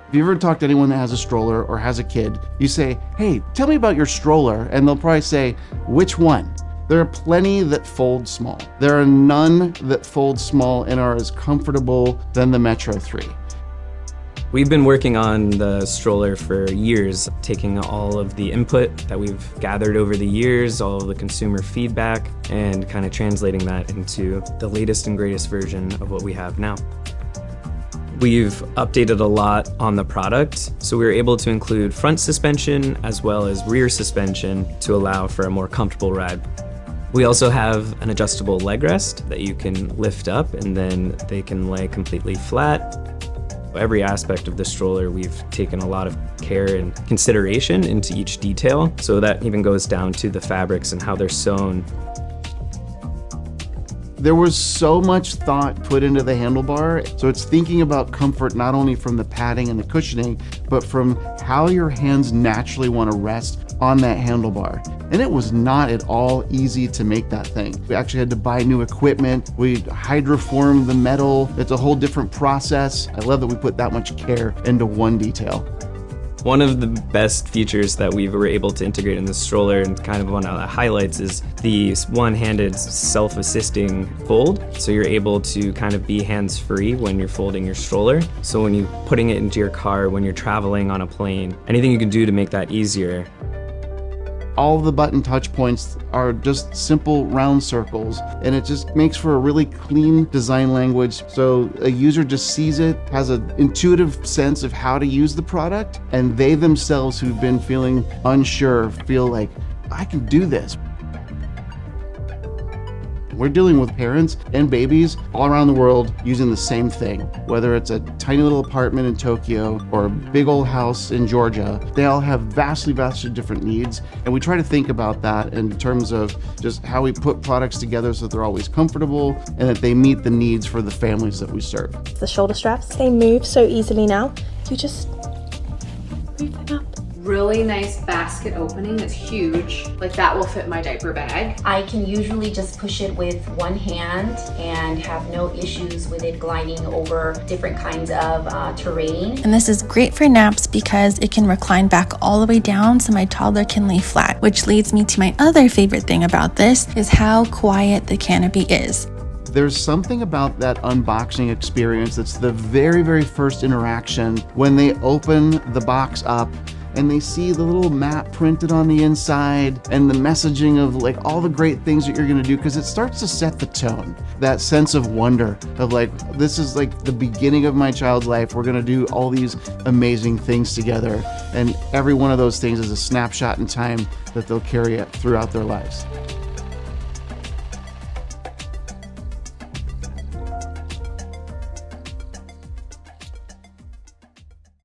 If you ever talk to anyone that has a stroller or has a kid, you say, hey, tell me about your stroller, and they'll probably say, which one? There are plenty that fold small. There are none that fold small and are as comfortable than the Metro3. We've been working on the stroller for years, taking all of the input that we've gathered over the years, all of the consumer feedback, and kind of translating that into the latest and greatest version of what we have now. We've updated a lot on the product, so we were able to include front suspension as well as rear suspension to allow for a more comfortable ride. We also have an adjustable leg rest that you can lift up and then they can lay completely flat. Every aspect of the stroller, we've taken a lot of care and consideration into each detail, so that even goes down to the fabrics and how they're sewn. There was so much thought put into the handlebar, so it's thinking about comfort not only from the padding and the cushioning, but from how your hands naturally want to rest on that handlebar. And it was not at all easy to make that thing. We actually had to buy new equipment. We hydroformed the metal. It's a whole different process. I love that we put that much care into one detail. One of the best features that we were able to integrate in the stroller, and kind of one of the highlights, is the one-handed self-assisting fold. So you're able to kind of be hands-free when you're folding your stroller. So when you're putting it into your car, when you're traveling on a plane, anything you can do to make that easier. All the button touch points are just simple round circles, and it just makes for a really clean design language. So a user just sees it, has an intuitive sense of how to use the product, and they themselves who've been feeling unsure feel like, I can do this. We're dealing with parents and babies all around the world using the same thing. Whether it's a tiny little apartment in Tokyo or a big old house in Georgia, they all have vastly different needs. And we try to think about that in terms of just how we put products together so that they're always comfortable and that they meet the needs for the families that we serve. The shoulder straps, they move so easily now. You just move them up. Really nice basket opening that's huge. Like that will fit my diaper bag. I can usually just push it with one hand and have no issues with it gliding over different kinds of terrain. And this is great for naps because it can recline back all the way down so my toddler can lay flat, which leads me to my other favorite thing about this is how quiet the canopy is. There's something about that unboxing experience that's the very first interaction when they open the box up and they see the little map printed on the inside and the messaging of like all the great things that you're gonna do, because it starts to set the tone. That sense of wonder of like, this is like the beginning of my child's life. We're gonna do all these amazing things together. And every one of those things is a snapshot in time that they'll carry it throughout their lives.